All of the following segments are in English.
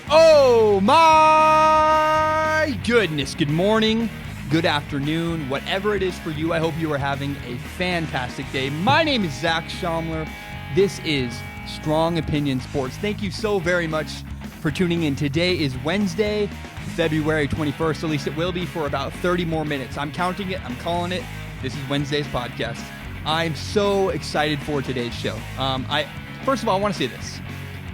Oh my goodness. Good morning, good afternoon, whatever it is for you. I hope you are having a fantastic day. My name is Zach Schaumler. This is Strong Opinion Sports. Thank you so very much for tuning in. Today is Wednesday, February 21st. At least it will be for about 30 more minutes. I'm counting it. I'm calling it. This is Wednesday's podcast. I'm so excited for today's show. First of all, I want to say this.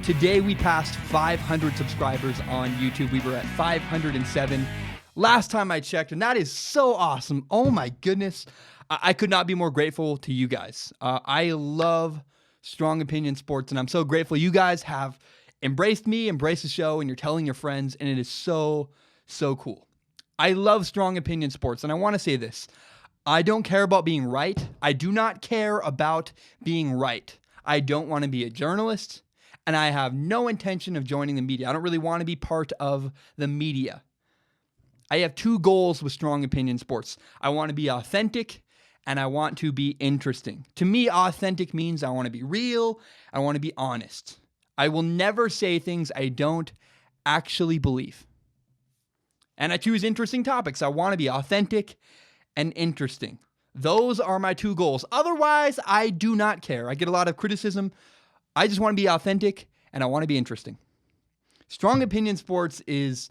Today we passed 500 subscribers on YouTube. We were at 507 last time I checked, and that is so awesome. Oh my goodness. I could not be more grateful to you guys. I love Strong Opinion Sports, and I'm so grateful you guys have embraced me, embraced the show, and you're telling your friends, and it is so, so cool. I love Strong Opinion Sports, and I want to say this. I don't care about being right. I do not care about being right. I don't want to be a journalist. And I have no intention of joining the media. I don't really want to be part of the media. I have two goals with Strong Opinion Sports. I want to be authentic and I want to be interesting. To me, authentic means I want to be real. I want to be honest. I will never say things I don't actually believe. And I choose interesting topics. I want to be authentic and interesting. Those are my two goals. Otherwise, I do not care. I get a lot of criticism. I just want to be authentic, and I want to be interesting. Strong Opinion Sports it's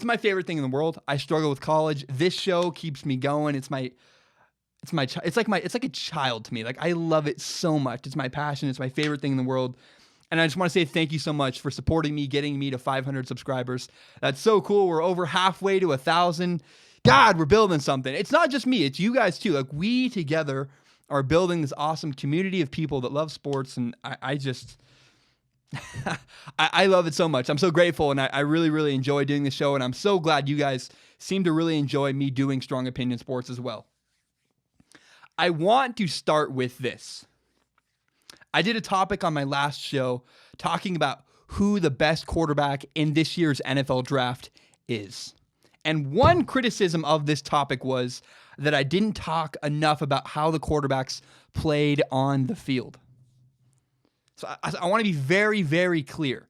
my favorite thing in the world. I struggle with college. This show keeps me going. It's like a child to me. Like, I love it so much. It's my passion. It's my favorite thing in the world. And I just want to say thank you so much for supporting me, getting me to 500 subscribers. That's so cool. We're over halfway to 1,000. God, we're building something. It's not just me. It's you guys too. Like, we together are building this awesome community of people that love sports, and I just, I love it so much. I'm so grateful, and I really, really enjoy doing the show, and I'm so glad you guys seem to really enjoy me doing Strong Opinion Sports as well. I want to start with this. I did a topic on my last show talking about who the best quarterback in this year's NFL draft is. And one criticism of this topic was that I didn't talk enough about how the quarterbacks played on the field. So I want to be very, very clear.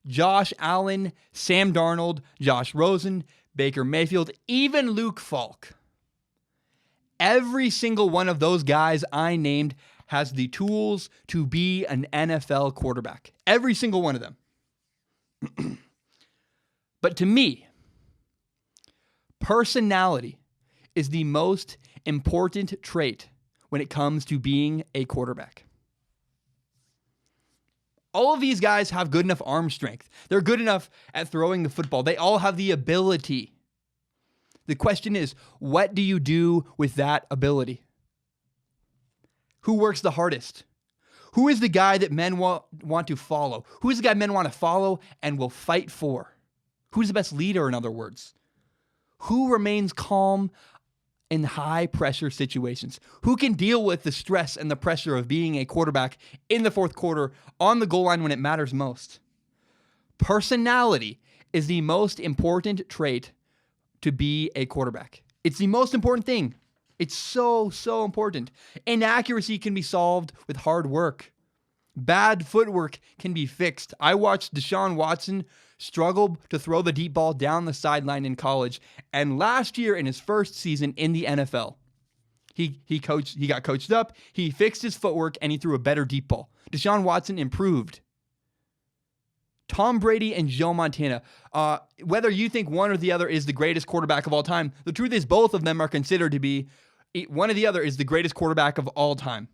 Josh Allen, Sam Darnold, Josh Rosen, Baker Mayfield, even Luke Falk. Every single one of those guys I named has the tools to be an NFL quarterback. Every single one of them. But to me, personality is the most important trait when it comes to being a quarterback. All of these guys have good enough arm strength. They're good enough at throwing the football. They all have the ability. The question is, what do you do with that ability? Who works the hardest? Who is the guy that men want to follow? Who is the guy men want to follow and will fight for? Who's the best leader, in other words? Who remains calm in high-pressure situations? Who can deal with the stress and the pressure of being a quarterback in the fourth quarter on the goal line when it matters most? Personality is the most important trait to be a quarterback. It's the most important thing. It's so, so important. Inaccuracy can be solved with hard work. Bad footwork can be fixed. I watched Deshaun Watson struggle to throw the deep ball down the sideline in college, and last year in his first season in the NFL, he got coached up, he fixed his footwork, and he threw a better deep ball. Deshaun Watson improved. Tom Brady and Joe Montana, whether you think one or the other is the greatest quarterback of all time, the truth is both of them are considered to be, one or the other is the greatest quarterback of all time.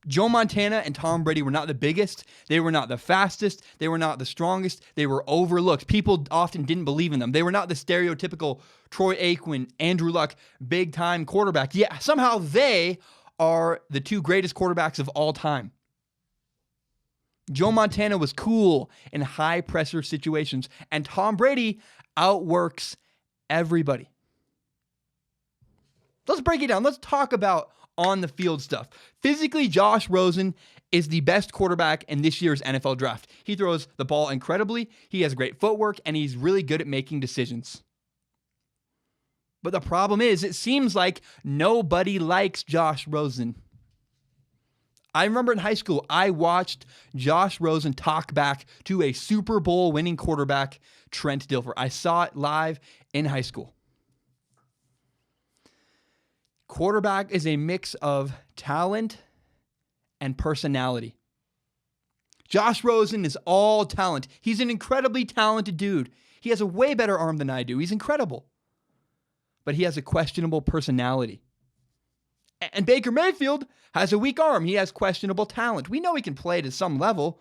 Joe Montana and Tom Brady were not the biggest. They were not the fastest. They were not the strongest. They were overlooked. People often didn't believe in them. They were not the stereotypical Troy Aikman, Andrew Luck, big-time quarterback. Yeah, somehow they are the two greatest quarterbacks of all time. Joe Montana was cool in high-pressure situations, and Tom Brady outworks everybody. Let's break it down. Let's talk about on the field stuff. Physically, Josh Rosen is the best quarterback in this year's NFL draft. He throws the ball incredibly, he has great footwork, and he's really good at making decisions. But the problem is, it seems like nobody likes Josh Rosen. I remember in high school, I watched Josh Rosen talk back to a Super Bowl winning quarterback, Trent Dilfer. I saw it live in high school. Quarterback is a mix of talent and personality. Josh Rosen is all talent. He's an incredibly talented dude. He has a way better arm than I do. He's incredible. But he has a questionable personality. And Baker Mayfield has a weak arm. He has questionable talent. We know he can play to some level.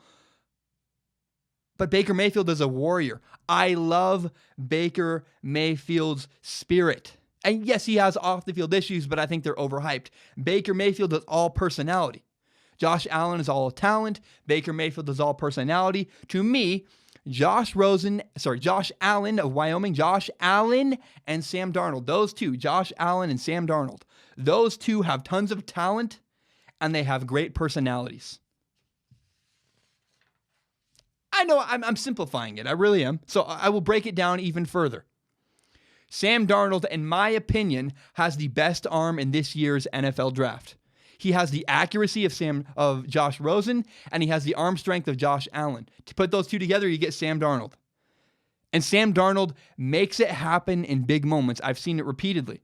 But Baker Mayfield is a warrior. I love Baker Mayfield's spirit. And yes, he has off-the-field issues, but I think they're overhyped. Baker Mayfield is all personality. Josh Allen is all talent. Baker Mayfield is all personality. To me, Josh Allen of Wyoming, Josh Allen and Sam Darnold, those two, Josh Allen and Sam Darnold, those two have tons of talent and they have great personalities. I know I'm simplifying it. I really am. So I will break it down even further. Sam Darnold, in my opinion, has the best arm in this year's NFL draft. He has the accuracy of Josh Rosen, and he has the arm strength of Josh Allen. To put those two together, you get Sam Darnold. And Sam Darnold makes it happen in big moments. I've seen it repeatedly.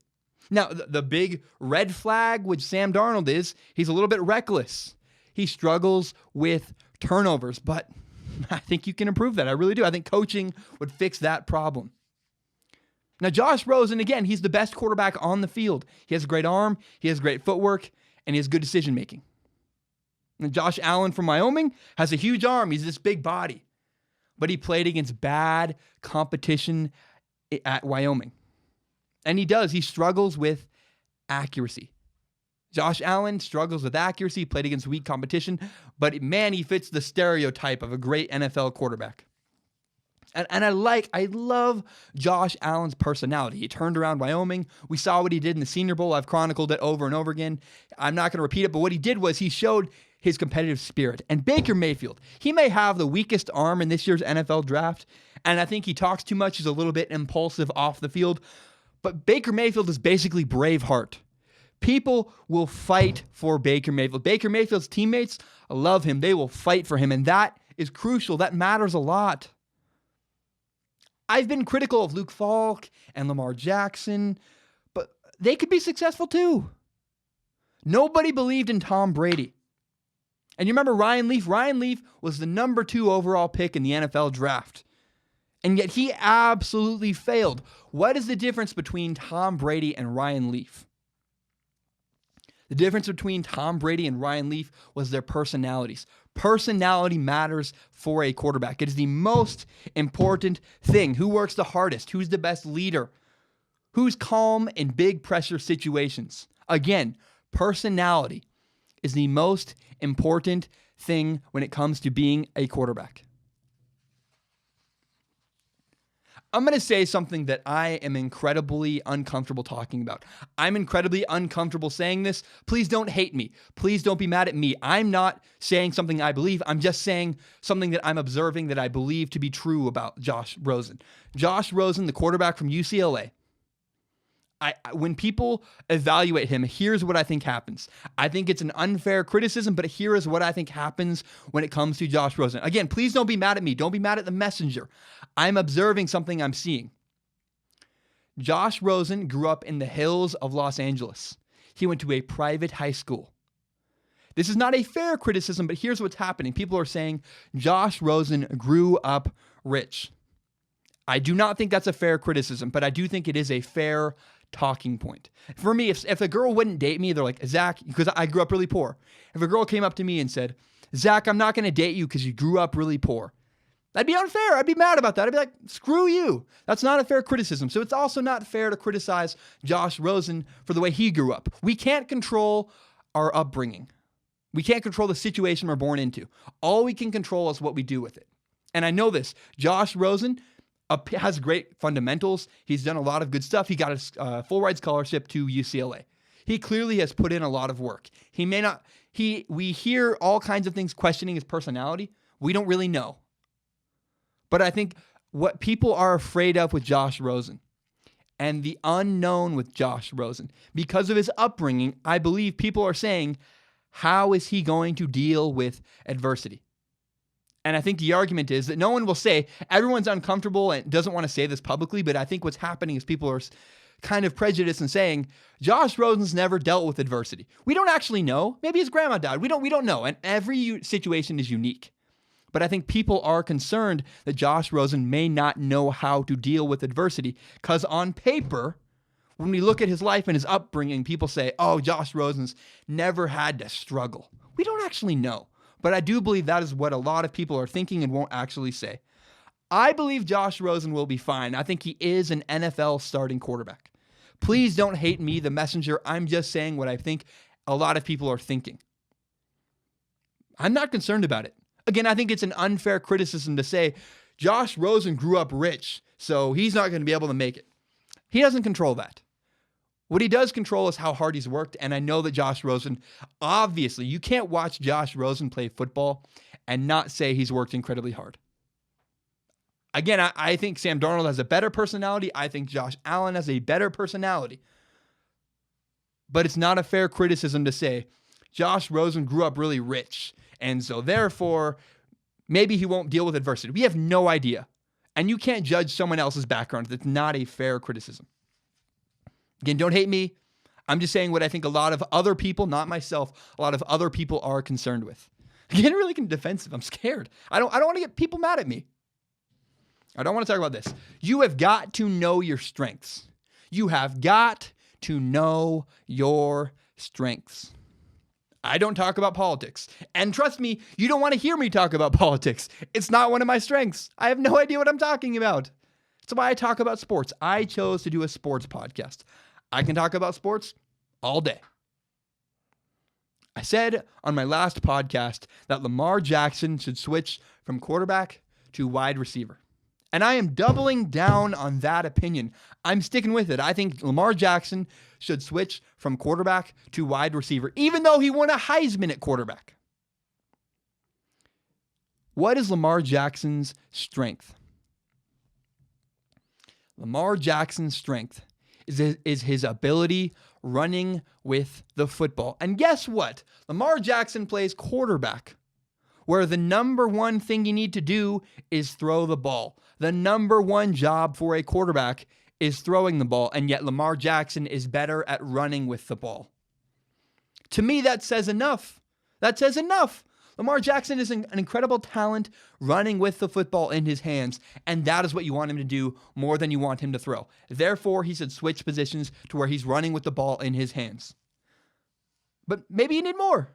Now, the big red flag with Sam Darnold is he's a little bit reckless. He struggles with turnovers, but I think you can improve that. I really do. I think coaching would fix that problem. Now, Josh Rosen, again, he's the best quarterback on the field. He has a great arm, he has great footwork, and he has good decision-making. And Josh Allen from Wyoming has a huge arm. He's this big body. But he played against bad competition at Wyoming. And he struggles with accuracy. Josh Allen struggles with accuracy, played against weak competition, but man, he fits the stereotype of a great NFL quarterback. And I love Josh Allen's personality. He turned around Wyoming. We saw what he did in the Senior Bowl. I've chronicled it over and over again. I'm not going to repeat it, but what he did was he showed his competitive spirit. And Baker Mayfield, he may have the weakest arm in this year's NFL draft, and I think he talks too much. He's a little bit impulsive off the field. But Baker Mayfield is basically Braveheart. People will fight for Baker Mayfield. Baker Mayfield's teammates love him. They will fight for him, and that is crucial. That matters a lot. I've been critical of Luke Falk and Lamar Jackson, but they could be successful too. Nobody believed in Tom Brady. And you remember Ryan Leaf? Ryan Leaf was the number 2 overall pick in the NFL draft. And yet he absolutely failed. What is the difference between Tom Brady and Ryan Leaf? The difference between Tom Brady and Ryan Leaf was their personalities. Personality matters for a quarterback. It is the most important thing. Who works the hardest? Who's the best leader? Who's calm in big pressure situations? Again, personality is the most important thing when it comes to being a quarterback. I'm going to say something that I am incredibly uncomfortable talking about. I'm incredibly uncomfortable saying this. Please don't hate me. Please don't be mad at me. I'm not saying something I believe. I'm just saying something that I'm observing that I believe to be true about Josh Rosen. Josh Rosen, the quarterback from UCLA. When people evaluate him, here's what I think happens. I think it's an unfair criticism, but here is what I think happens when it comes to Josh Rosen. Again, please don't be mad at me. Don't be mad at the messenger. I'm observing something I'm seeing. Josh Rosen grew up in the hills of Los Angeles. He went to a private high school. This is not a fair criticism, but here's what's happening. People are saying Josh Rosen grew up rich. I do not think that's a fair criticism, but I do think it is a fair talking point. For me, if a girl wouldn't date me, they're like, Zach, because I grew up really poor. If a girl came up to me and said, Zach, I'm not going to date you because you grew up really poor, that'd be unfair. I'd be mad about that. I'd be like, screw you. That's not a fair criticism. So it's also not fair to criticize Josh Rosen for the way he grew up. We can't control our upbringing. We can't control the situation we're born into. All we can control is what we do with it. And I know this. Josh Rosen has great fundamentals. He's done a lot of good stuff. He got a full ride scholarship to UCLA. He clearly has put in a lot of work. We hear all kinds of things questioning his personality. We don't really know. But I think what people are afraid of with Josh Rosen and the unknown with Josh Rosen, because of his upbringing, I believe people are saying, How is he going to deal with adversity? And I think the argument is that no one will say, everyone's uncomfortable and doesn't want to say this publicly, but I think what's happening is people are kind of prejudiced and saying, Josh Rosen's never dealt with adversity. We don't actually know. Maybe his grandma died. We don't know. And every situation is unique. But I think people are concerned that Josh Rosen may not know how to deal with adversity because on paper, when we look at his life and his upbringing, people say, oh, Josh Rosen's never had to struggle. We don't actually know. But I do believe that is what a lot of people are thinking and won't actually say. I believe Josh Rosen will be fine. I think he is an NFL starting quarterback. Please don't hate me, the messenger. I'm just saying what I think a lot of people are thinking. I'm not concerned about it. Again, I think it's an unfair criticism to say Josh Rosen grew up rich, so he's not going to be able to make it. He doesn't control that. What he does control is how hard he's worked, and I know that Josh Rosen, obviously, you can't watch Josh Rosen play football and not say he's worked incredibly hard. Again, I think Sam Darnold has a better personality. I think Josh Allen has a better personality. But it's not a fair criticism to say Josh Rosen grew up really rich, and so therefore, maybe he won't deal with adversity. We have no idea. And you can't judge someone else's background. That's not a fair criticism. Again, don't hate me. I'm just saying what I think a lot of other people, not myself, a lot of other people are concerned with. Again, really getting defensive. I'm scared. I don't want to get people mad at me. I don't want to talk about this. You have got to know your strengths. You have got to know your strengths. I don't talk about politics. And trust me, you don't want to hear me talk about politics. It's not one of my strengths. I have no idea what I'm talking about. That's why I talk about sports. I chose to do a sports podcast. I can talk about sports all day. I said on my last podcast that Lamar Jackson should switch from quarterback to wide receiver. And I am doubling down on that opinion. I'm sticking with it. I think Lamar Jackson should switch from quarterback to wide receiver, even though he won a Heisman at quarterback. What is Lamar Jackson's strength? Lamar Jackson's strength is his ability running with the football. And guess what? Lamar Jackson plays quarterback, where the number one thing you need to do is throw the ball. The number one job for a quarterback is throwing the ball, and yet Lamar Jackson is better at running with the ball. To me, that says enough. That says enough. Lamar Jackson is an incredible talent running with the football in his hands, and that is what you want him to do more than you want him to throw. Therefore, he should switch positions to where he's running with the ball in his hands. But maybe you need more.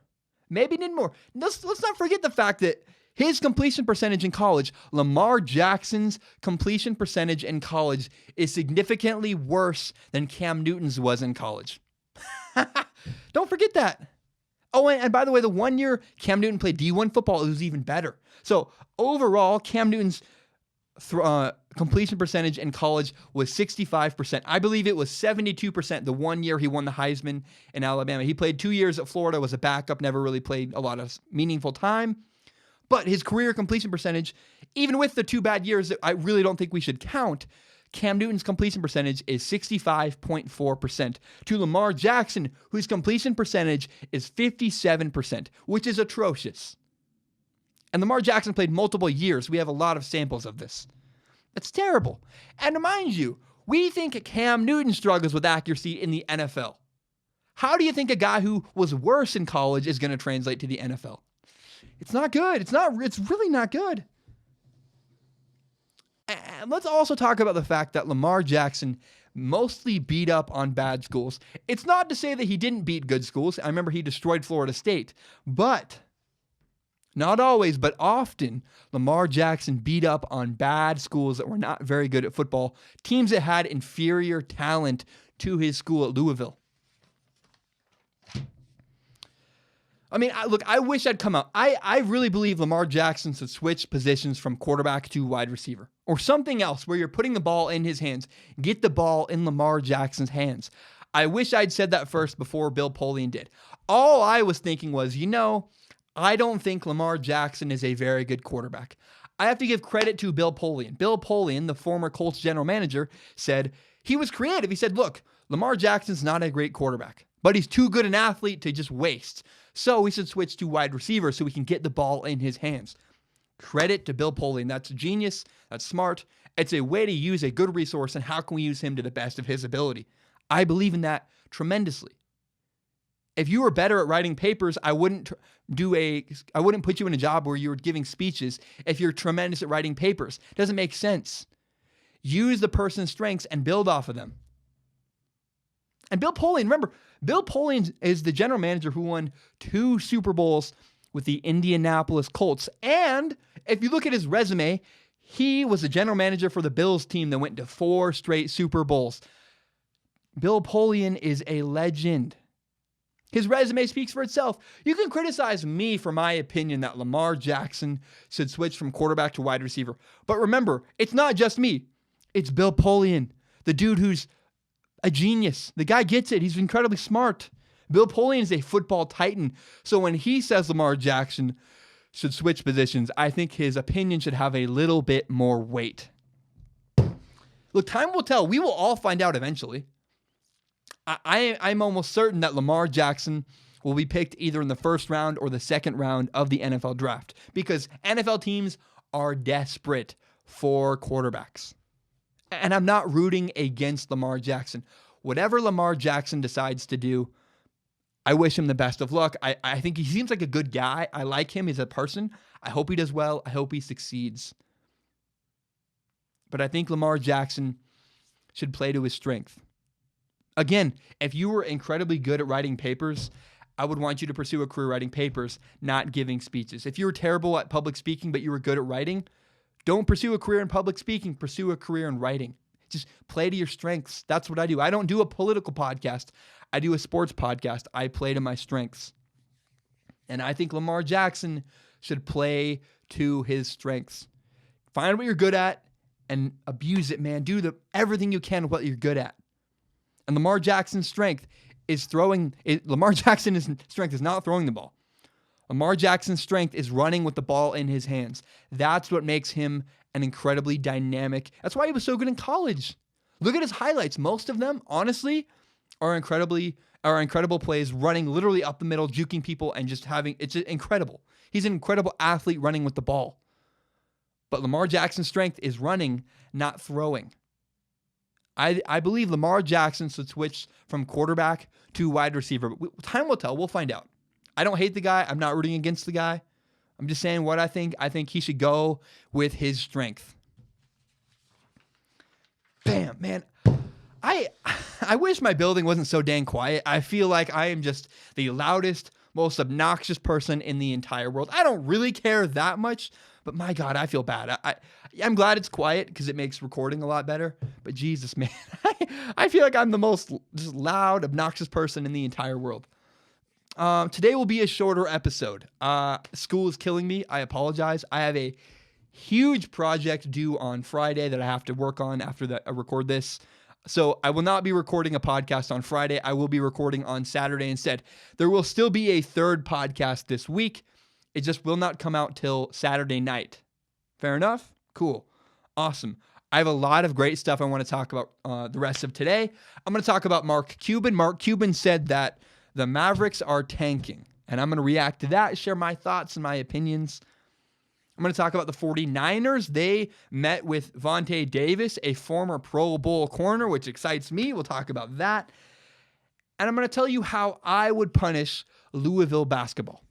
Maybe you need more. Let's not forget the fact that his completion percentage in college, Lamar Jackson's completion percentage in college, is significantly worse than Cam Newton's was in college. Don't forget that. Oh, and by the way, the 1 year Cam Newton played D1 football, it was even better. So overall, Cam Newton's completion percentage in college was 65%. I believe it was 72% the 1 year he won the Heisman in Alabama. He played 2 years at Florida, was a backup, never really played a lot of meaningful time. But his career completion percentage, even with the 2 bad years that I really don't think we should count, Cam Newton's completion percentage is 65.4% to Lamar Jackson, whose completion percentage is 57%, which is atrocious. And Lamar Jackson played multiple years. We have a lot of samples of this. That's terrible. And mind you, we think Cam Newton struggles with accuracy in the NFL. How do you think a guy who was worse in college is going to translate to the NFL? It's not good. It's really not good. And let's also talk about the fact that Lamar Jackson mostly beat up on bad schools. It's not to say that he didn't beat good schools. I remember he destroyed Florida State. But not always, but often, Lamar Jackson beat up on bad schools that were not very good at football, teams that had inferior talent to his school at Louisville. I mean, look, I wish I'd come out. I really believe Lamar Jackson should switch positions from quarterback to wide receiver or something else where you're putting the ball in his hands. Get the ball in Lamar Jackson's hands. I wish I'd said that first before Bill Polian did. All I was thinking was, I don't think Lamar Jackson is a very good quarterback. I have to give credit to Bill Polian. Bill Polian, the former Colts general manager, said he was creative. He said, look, Lamar Jackson's not a great quarterback, but he's too good an athlete to just waste. So we should switch to wide receiver so we can get the ball in his hands. Credit to Bill Polian. That's genius. That's smart. It's a way to use a good resource, and how can we use him to the best of his ability? I believe in that tremendously. If you were better at writing papers, I wouldn't put you in a job where you were giving speeches if you're tremendous at writing papers. It doesn't make sense. Use the person's strengths and build off of them. And Bill Polian, remember, Bill Polian is the general manager who won 2 Super Bowls with the Indianapolis Colts. And if you look at his resume, he was the general manager for the Bills team that went to 4 straight Super Bowls. Bill Polian is a legend. His resume speaks for itself. You can criticize me for my opinion that Lamar Jackson should switch from quarterback to wide receiver. But remember, it's not just me. It's Bill Polian, the dude who's a genius. The guy gets it. He's incredibly smart. Bill Polian is a football titan. So when he says Lamar Jackson should switch positions, I think his opinion should have a little bit more weight. Look, time will tell. We will all find out eventually. I'm almost certain that Lamar Jackson will be picked either in the first round or the second round of the NFL draft because NFL teams are desperate for quarterbacks. And I'm not rooting against Lamar Jackson. Whatever Lamar Jackson decides to do, I wish him the best of luck. I think he seems like a good guy. I like him as a person. I hope he does well. I hope he succeeds. But I think Lamar Jackson should play to his strength. Again, if you were incredibly good at writing papers, I would want you to pursue a career writing papers, not giving speeches. If you were terrible at public speaking, but you were good at writing, don't pursue a career in public speaking, pursue a career in writing. Just play to your strengths. That's what I do. I don't do a political podcast. I do a sports podcast. I play to my strengths. And I think Lamar Jackson should play to his strengths. Find what you're good at and abuse it, man. Do everything you can with what you're good at. And Lamar Jackson's strength is Lamar Jackson's strength is not throwing the ball. Lamar Jackson's strength is running with the ball in his hands. That's what makes him an incredibly dynamic. That's why he was so good in college. Look at his highlights. Most of them, honestly, are incredible plays, running literally up the middle, juking people, and it's just incredible. He's an incredible athlete running with the ball. But Lamar Jackson's strength is running, not throwing. I believe Lamar Jackson should switch from quarterback to wide receiver. But time will tell. We'll find out. I don't hate the guy. I'm not rooting against the guy. I'm just saying what I think. I think he should go with his strength. Bam, man. I wish my building wasn't so dang quiet. I feel like I am just the loudest, most obnoxious person in the entire world. I don't really care that much, but my God, I feel bad. I'm glad it's quiet because it makes recording a lot better. But Jesus, man, I feel like I'm the most just loud, obnoxious person in the entire world. Today will be a shorter episode. School is killing me. I apologize. I have a huge project due on Friday that I have to work on after that I record this. So I will not be recording a podcast on Friday. I will be recording on Saturday instead. There will still be a third podcast this week. It just will not come out till Saturday night. Fair enough? Cool. Awesome. I have a lot of great stuff I want to talk about the rest of today. I'm going to talk about Mark Cuban. Mark Cuban said that the Mavericks are tanking, and I'm going to react to that, share my thoughts and my opinions. I'm going to talk about the 49ers. They met with Vontae Davis, a former Pro Bowl corner, which excites me. We'll talk about that. And I'm going to tell you how I would punish Louisville basketball.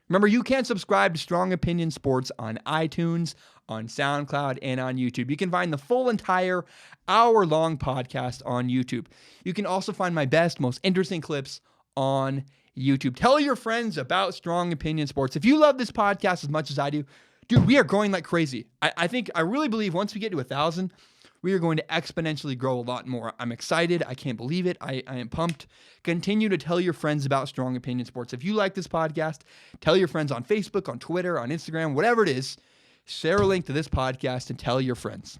Remember, you can subscribe to Strong Opinion Sports on iTunes, on SoundCloud, and on YouTube. You can find the full entire hour-long podcast on YouTube. You can also find my best, most interesting clips on YouTube. Tell your friends about Strong Opinion Sports. If you love this podcast as much as I do, dude, we are growing like crazy. I really believe once we get to 1,000, we are going to exponentially grow a lot more. I'm excited. I can't believe it. I am pumped. Continue to tell your friends about Strong Opinion Sports. If you like this podcast, tell your friends on Facebook, on Twitter, on Instagram, whatever it is. Share a link to this podcast and tell your friends.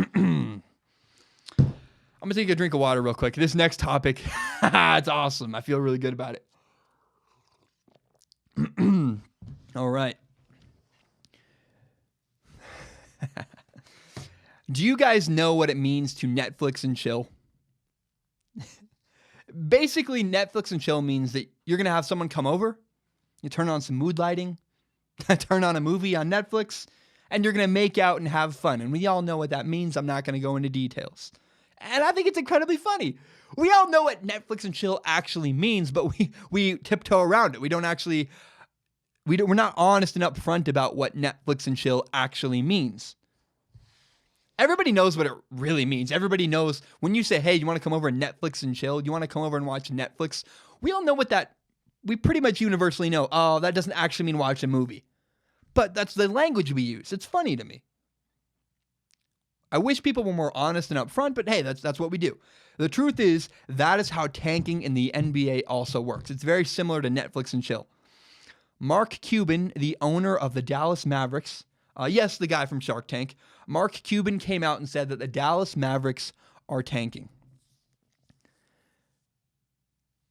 I'm going to take a drink of water real quick. This next topic, it's awesome. I feel really good about it. All right. Do you guys know what it means to Netflix and chill? Basically, Netflix and chill means that you're going to have someone come over, you turn on some mood lighting, turn on a movie on Netflix, and you're going to make out and have fun. And we all know what that means. I'm not going to go into details. And I think it's incredibly funny. We all know what Netflix and chill actually means, but we tiptoe around it. We're not honest and upfront about what Netflix and chill actually means. Everybody knows what it really means. Everybody knows when you say, hey, you want to come over and Netflix and chill? You want to come over and watch Netflix? We all know what that, we pretty much universally know, oh, that doesn't actually mean watch a movie. But that's the language we use. It's funny to me. I wish people were more honest and upfront, but hey, that's what we do. The truth is, that is how tanking in the NBA also works. It's very similar to Netflix and chill. Mark Cuban, the owner of the Dallas Mavericks, yes, the guy from Shark Tank, Mark Cuban came out and said that the Dallas Mavericks are tanking.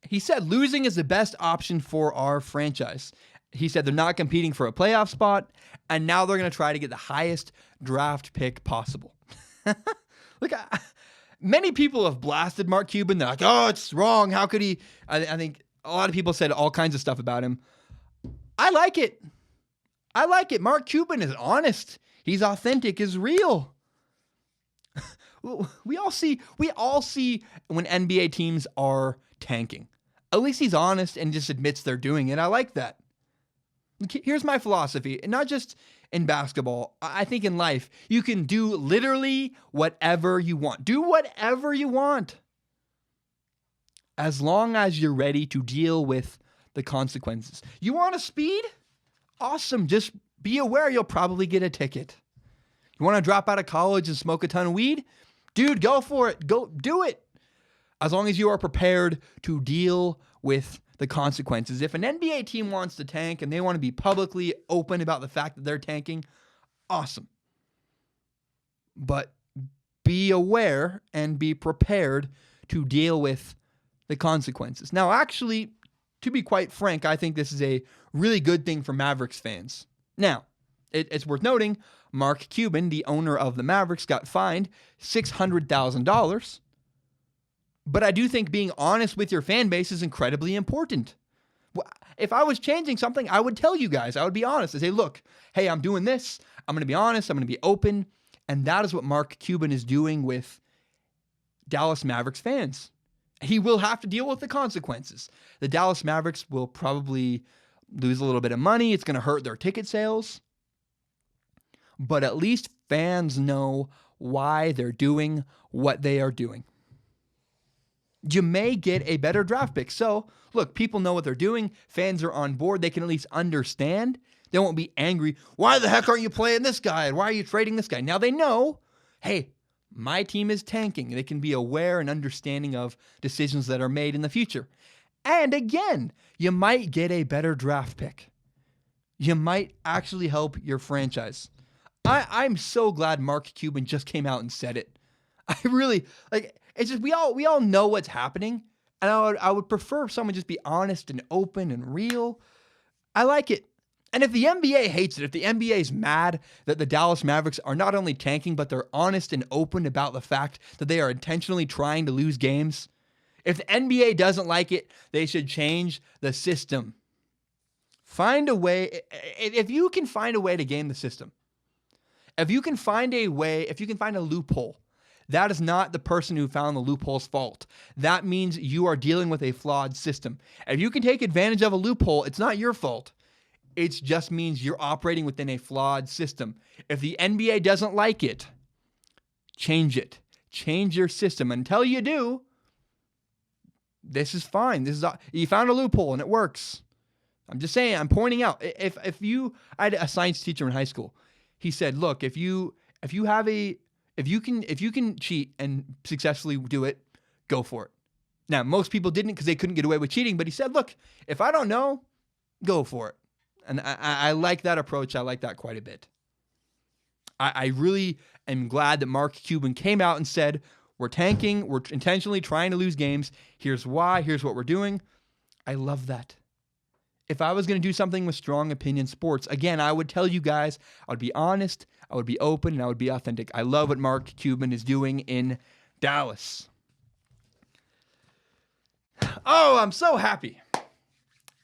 He said losing is the best option for our franchise. He said they're not competing for a playoff spot, and now they're going to try to get the highest draft pick possible. Look, many people have blasted Mark Cuban. They're like, oh, it's wrong. How could he? I think a lot of people said all kinds of stuff about him. I like it. Mark Cuban is honest. He's authentic. He's real. We all see when NBA teams are tanking. At least he's honest and just admits they're doing it. I like that. Here's my philosophy, and not just in basketball. I think in life, you can do literally whatever you want. Do whatever you want, as long as you're ready to deal with the consequences. You want to speed? Awesome. Just be aware you'll probably get a ticket. You want to drop out of college and smoke a ton of weed? Dude, go for it. Go do it. As long as you are prepared to deal with the consequences. If an NBA team wants to tank and they want to be publicly open about the fact that they're tanking, awesome. But be aware and be prepared to deal with the consequences. Now, actually, to be quite frank, I think this is a really good thing for Mavericks fans. Now, it's worth noting, Mark Cuban, the owner of the Mavericks, got fined $600,000. But I do think being honest with your fan base is incredibly important. If I was changing something, I would tell you guys. I would be honest. I'd say, look, hey, I'm doing this. I'm going to be honest. I'm going to be open. And that is what Mark Cuban is doing with Dallas Mavericks fans. He will have to deal with the consequences. The Dallas Mavericks will probably lose a little bit of money. It's going to hurt their ticket sales. But at least fans know why they're doing what they are doing. You may get a better draft pick. So, look, people know what they're doing. Fans are on board. They can at least understand. They won't be angry. Why the heck aren't you playing this guy? And why are you trading this guy? Now they know, hey, my team is tanking. They can be aware and understanding of decisions that are made in the future. And again, you might get a better draft pick. You might actually help your franchise. I'm so glad Mark Cuban just came out and said it. I really, like, it's just, we all know what's happening. And I would prefer if someone just be honest and open and real. I like it. And if the NBA hates it, if the NBA is mad that the Dallas Mavericks are not only tanking, but they're honest and open about the fact that they are intentionally trying to lose games, if the NBA doesn't like it, they should change the system. Find a way, if you can find a way to game the system, if you can find a loophole, that is not the person who found the loophole's fault. That means you are dealing with a flawed system. If you can take advantage of a loophole, it's not your fault. It just means you're operating within a flawed system. If the NBA doesn't like it, change it. Change your system. Until you do, this is fine. You found a loophole and it works. I'm just saying, I'm pointing out. I had a science teacher in high school. He said, look, if you can cheat and successfully do it, go for it. Now, most people didn't because they couldn't get away with cheating, but he said, look, if I don't know, go for it. And I like that approach. I like that quite a bit. I really am glad that Mark Cuban came out and said, we're tanking, we're intentionally trying to lose games. Here's why, here's what we're doing. I love that. If I was going to do something with strong opinion sports, again, I would tell you guys, I would be honest, I would be open, and I would be authentic. I love what Mark Cuban is doing in Dallas. Oh, I'm so happy.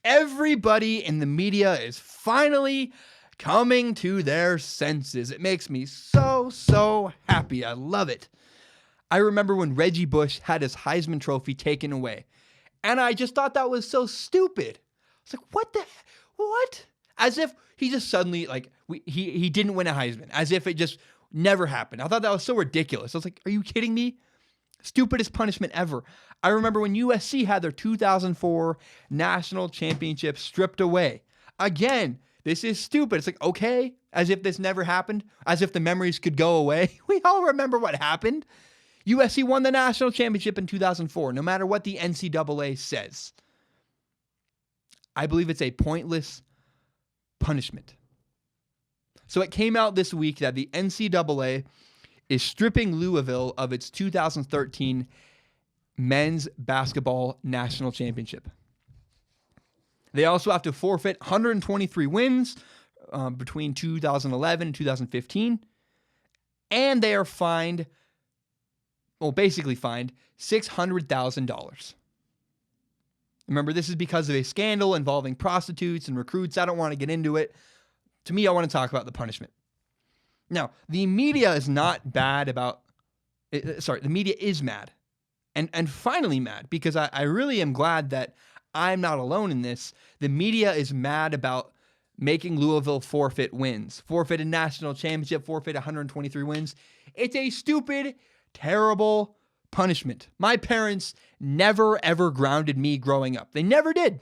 Everybody in the media is finally coming to their senses. It makes me so happy. I love it. I remember when Reggie Bush had his Heisman Trophy taken away, and I just thought that was so stupid. It's like, what? As if he just suddenly, he didn't win a Heisman, as if it just never happened. I thought that was so ridiculous. I was like, are you kidding me? Stupidest punishment ever. I remember when USC had their 2004 national championship stripped away. Again, this is stupid. It's like, okay, as if this never happened, as if the memories could go away. We all remember what happened. USC won the national championship in 2004, no matter what the NCAA says. I believe it's a pointless punishment. So it came out this week that the NCAA is stripping Louisville of its 2013 men's basketball national championship. They also have to forfeit 123 wins between 2011 and 2015, and they are basically fined $600,000. Remember, this is because of a scandal involving prostitutes and recruits. I don't want to get into it. To me, I want to talk about the punishment. Now, the media is not bad about... the media is mad. And finally mad, because I really am glad that I'm not alone in this. The media is mad about making Louisville forfeit wins. Forfeit a national championship, forfeit 123 wins. It's a stupid, terrible punishment. My parents never, ever grounded me growing up. They never did.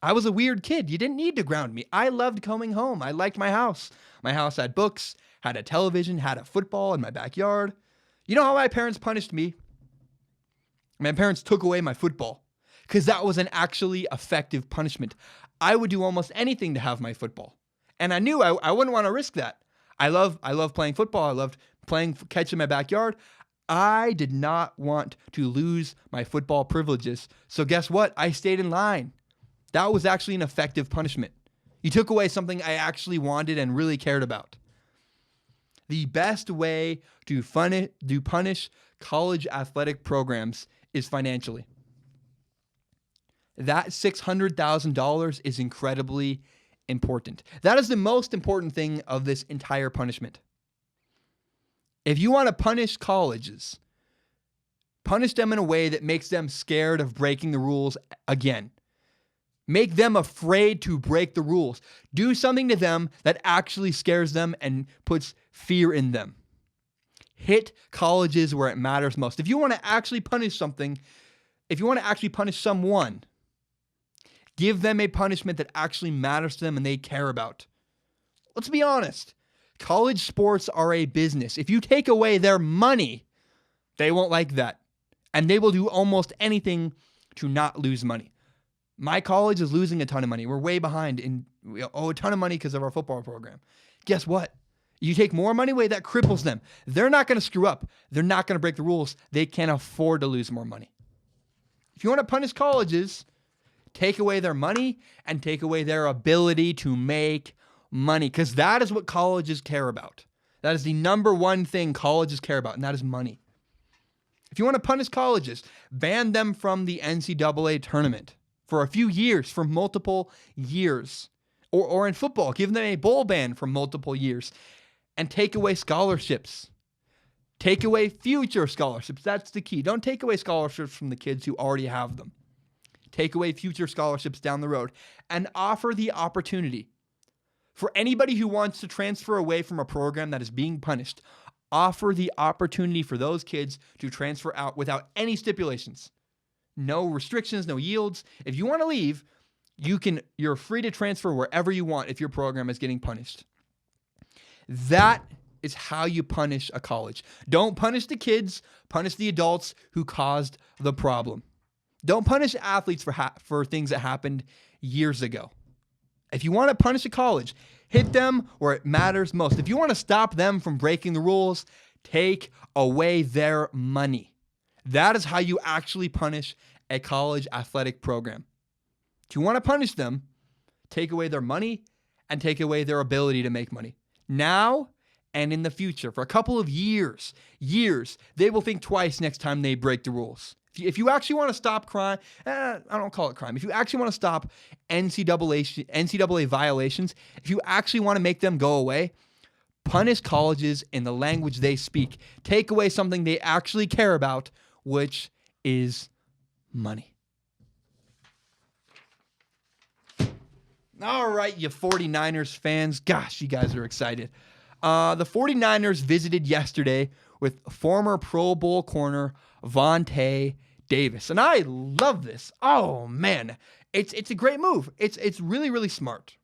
I was a weird kid. You didn't need to ground me. I loved coming home. I liked my house. My house had books, had a television, had a football in my backyard. You know how my parents punished me? My parents took away my football because that was an actually effective punishment. I would do almost anything to have my football. And I knew I wouldn't want to risk that. I love playing football. I loved playing catch in my backyard. I did not want to lose my football privileges. So guess what? I stayed in line. That was actually an effective punishment. You took away something I actually wanted and really cared about. The best way to punish college athletic programs is financially. That $600,000 is incredibly important. That is the most important thing of this entire punishment. If you want to punish colleges, punish them in a way that makes them scared of breaking the rules again. Make them afraid to break the rules. Do something to them that actually scares them and puts fear in them. Hit colleges where it matters most. If you want to actually punish something, if you want to actually punish someone, give them a punishment that actually matters to them and they care about. Let's be honest. College sports are a business. If you take away their money, they won't like that. And they will do almost anything to not lose money. My college is losing a ton of money. We're way behind and we owe a ton of money because of our football program. Guess what? You take more money away, that cripples them. They're not going to screw up. They're not going to break the rules. They can't afford to lose more money. If you want to punish colleges, take away their money and take away their ability to make money, because that is what colleges care about. That is the number one thing colleges care about, and that is money. If you want to punish colleges, ban them from the NCAA tournament for a few years, for multiple years. Or in football, give them a bowl ban for multiple years. And take away scholarships. Take away future scholarships. That's the key. Don't take away scholarships from the kids who already have them. Take away future scholarships down the road. And offer the opportunity for anybody who wants to transfer away from a program that is being punished. Offer the opportunity for those kids to transfer out without any stipulations. No restrictions, no yields. If you want to leave, you're free to transfer wherever you want if your program is getting punished. That is how you punish a college. Don't punish the kids, punish the adults who caused the problem. Don't punish athletes for things that happened years ago. If you want to punish a college, hit them where it matters most. If you want to stop them from breaking the rules, take away their money. That is how you actually punish a college athletic program. If you want to punish them, take away their money and take away their ability to make money. Now and in the future, for a couple of years, they will think twice next time they break the rules. If you actually want to stop crime, I don't call it crime. If you actually want to stop NCAA violations, if you actually want to make them go away, punish colleges in the language they speak. Take away something they actually care about, which is money. All right, you 49ers fans. Gosh, you guys are excited. The 49ers visited yesterday with former Pro Bowl corner Vontae Davis. And I love this. Oh, man. It's a great move. It's really, really smart.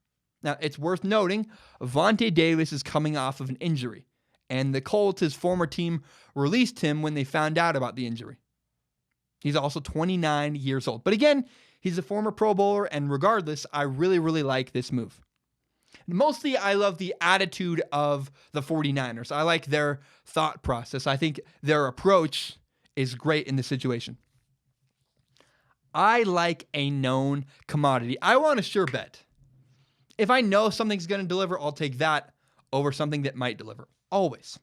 Now, it's worth noting, Vontae Davis is coming off of an injury. And the Colts, his former team, released him when they found out about the injury. He's also 29 years old. But again, he's a former Pro Bowler, and regardless, I really, really like this move. Mostly, I love the attitude of the 49ers. I like their thought process. I think their approach is great in this situation. I like a known commodity. I want a sure bet. If I know something's going to deliver, I'll take that over something that might deliver. Always.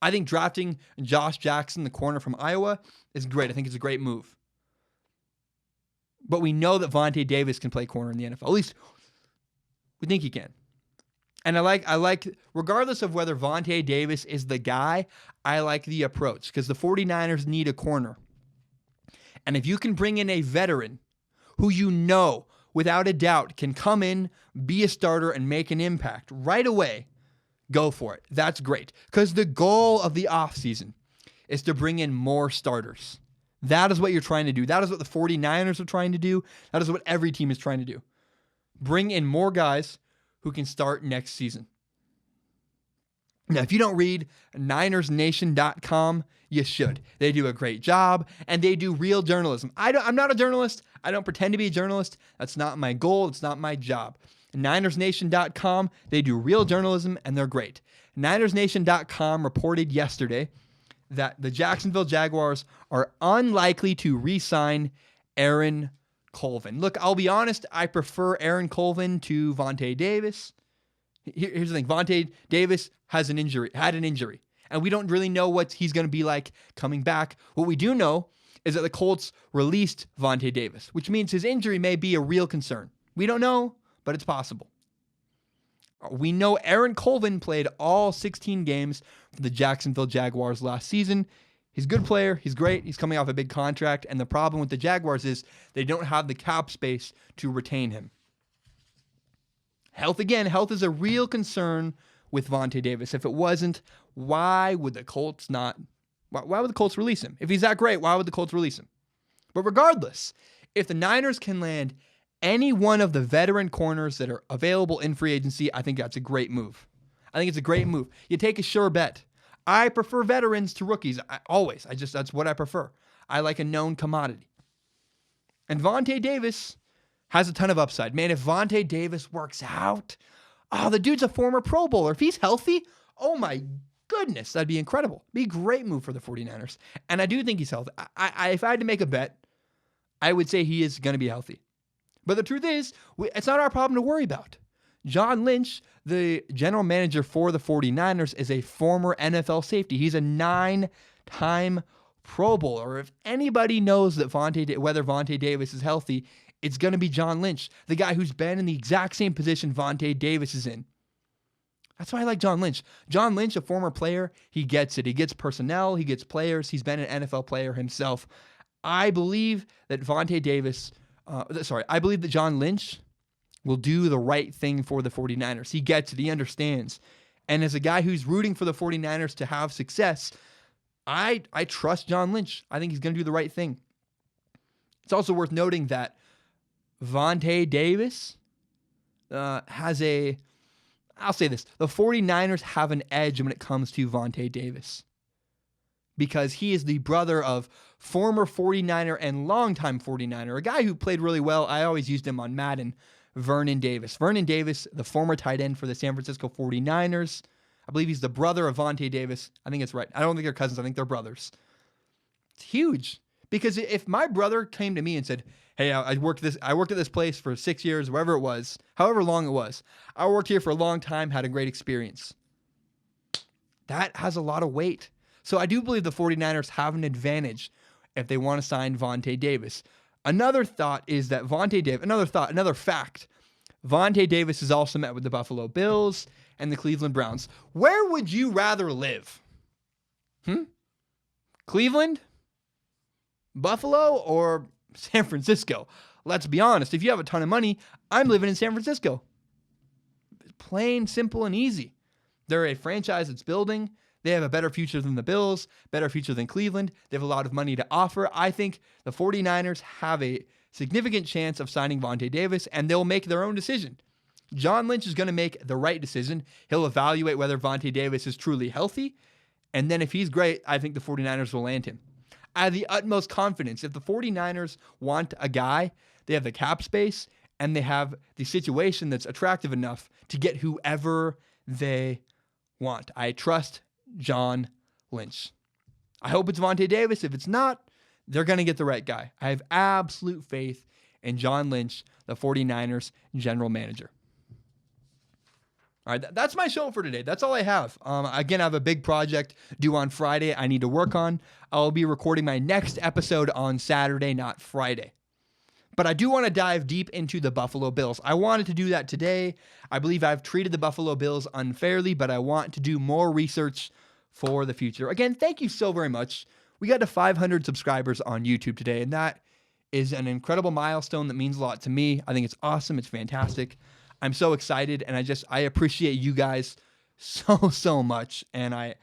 I think drafting Josh Jackson, the corner from Iowa, is great. I think it's a great move. But we know that Vontae Davis can play corner in the NFL. At least we think he can. And I like, regardless of whether Vontae Davis is the guy, I like the approach because the 49ers need a corner. And if you can bring in a veteran who you know, without a doubt, can come in, be a starter, and make an impact right away, go for it. That's great. Because the goal of the offseason is to bring in more starters. That is what you're trying to do. That is what the 49ers are trying to do. That is what every team is trying to do. Bring in more guys who can start next season. Now, if you don't read NinersNation.com, you should. They do a great job, and they do real journalism. I'm not a journalist. I don't pretend to be a journalist. That's not my goal. It's not my job. NinersNation.com, they do real journalism, and they're great. NinersNation.com reported yesterday that the Jacksonville Jaguars are unlikely to re-sign Aaron Colvin. Look, I'll be honest, I prefer Aaron Colvin to Vontae Davis. Here's the thing. Vontae Davis had an injury, and we don't really know what he's going to be like coming back. What we do know is that the Colts released Vontae Davis, which means his injury may be a real concern. We don't know, but it's possible. We know Aaron Colvin played all 16 games for the Jacksonville Jaguars last season. He's a good player. He's great. He's coming off a big contract. And the problem with the Jaguars is they don't have the cap space to retain him. Health is a real concern with Vontae Davis. If it wasn't, why would the Colts release him? If he's that great, why would the Colts release him? But regardless, if the Niners can land any one of the veteran corners that are available in free agency, I think that's a great move. I think it's a great move. You take a sure bet. I prefer veterans to rookies. That's what I prefer. I like a known commodity. And Vontae Davis has a ton of upside. Man, if Vontae Davis works out, the dude's a former Pro Bowler. If he's healthy, oh my goodness, that'd be incredible. Be a great move for the 49ers. And I do think he's healthy. If I had to make a bet, I would say he is going to be healthy. But the truth is, it's not our problem to worry about. John Lynch, the general manager for the 49ers, is a former NFL safety. He's a 9-time Pro Bowler. If anybody knows that whether Vontae Davis is healthy, it's going to be John Lynch, the guy who's been in the exact same position Vontae Davis is in. That's why I like John Lynch. John Lynch, a former player, he gets it. He gets personnel. He gets players. He's been an NFL player himself. I believe that I believe that John Lynch will do the right thing for the 49ers. He gets it. He understands. And as a guy who's rooting for the 49ers to have success, I trust John Lynch. I think he's going to do the right thing. It's also worth noting that Vontae Davis I'll say this, the 49ers have an edge when it comes to Vontae Davis because he is the brother of former 49er and longtime 49er, a guy who played really well. I always used him on Madden, Vernon Davis. Vernon Davis, the former tight end for the San Francisco 49ers. I believe he's the brother of Vontae Davis. I think it's right. I don't think they're cousins. I think they're brothers. It's huge because if my brother came to me and said, hey, I worked at this place for 6 years, wherever it was, however long it was. I worked here for a long time, had a great experience. That has a lot of weight. So I do believe the 49ers have an advantage if they want to sign Vontae Davis. Another thought is that another fact, Vontae Davis is also met with the Buffalo Bills and the Cleveland Browns. Where would you rather live? Cleveland, Buffalo, or San Francisco? Let's be honest. If you have a ton of money, I'm living in San Francisco. Plain, simple, and easy. They're a franchise that's building. They have a better future than the Bills, better future than Cleveland. They have a lot of money to offer. I think the 49ers have a significant chance of signing Vontae Davis, and they'll make their own decision. John Lynch is going to make the right decision. He'll evaluate whether Vontae Davis is truly healthy, and then if he's great, I think the 49ers will land him. I have the utmost confidence. If the 49ers want a guy, they have the cap space, and they have the situation that's attractive enough to get whoever they want. I trust John Lynch. I hope it's Vontae Davis. If it's not, they're going to get the right guy. I have absolute faith in John Lynch, the 49ers general manager. All right, that's my show for today. That's all I have. Again, I have a big project due on Friday I need to work on. I'll be recording my next episode on Saturday, not Friday. But I do want to dive deep into the Buffalo Bills. I wanted to do that today. I believe I've treated the Buffalo Bills unfairly, but I want to do more research for the future. Again, thank you so very much. We got to 500 subscribers on YouTube today, and that is an incredible milestone that means a lot to me. I think it's awesome. It's fantastic. I'm so excited, and I appreciate you guys so much, and I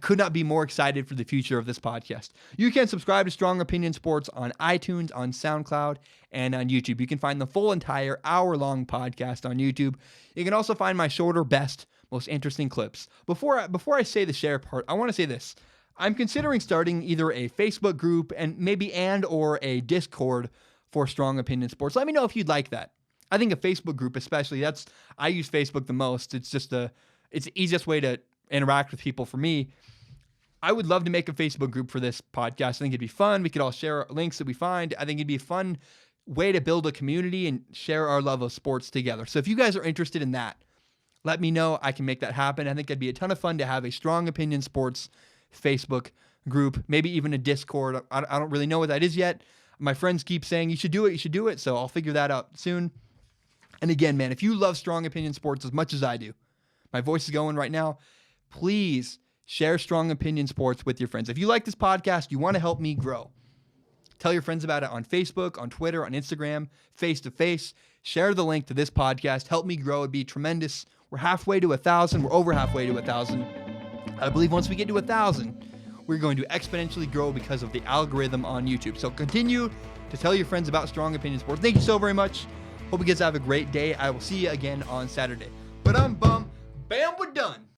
could not be more excited for the future of this podcast. You can subscribe to Strong Opinion Sports on iTunes, on SoundCloud, and on YouTube. You can find the full entire hour-long podcast on YouTube. You can also find my shorter, best, most interesting clips. Before I say the share part, I want to say this. I'm considering starting either a Facebook group or a Discord for Strong Opinion Sports. Let me know if you'd like that. I think a Facebook group especially, I use Facebook the most. It's the easiest way to interact with people for me. I would love to make a Facebook group for this podcast. I think it'd be fun. We could all share links that we find. I think it'd be a fun way to build a community and share our love of sports together. So if you guys are interested in that, let me know. I can make that happen. I think it'd be a ton of fun to have a Strong Opinion Sports Facebook group, maybe even a Discord. I don't really know what that is yet. My friends keep saying, you should do it. So I'll figure that out soon. And again, man, if you love Strong Opinion Sports as much as I do, my voice is going right now, please share Strong Opinion Sports with your friends. If you like this podcast, you want to help me grow, tell your friends about it on Facebook, on Twitter, on Instagram, face-to-face. Share the link to this podcast. Help me grow. It'd be tremendous. We're halfway to 1,000. We're over halfway to 1,000. I believe once we get to 1,000, we're going to exponentially grow because of the algorithm on YouTube. So continue to tell your friends about Strong Opinion Sports. Thank you so very much. Hope you guys have a great day. I will see you again on Saturday. Bam, we're done.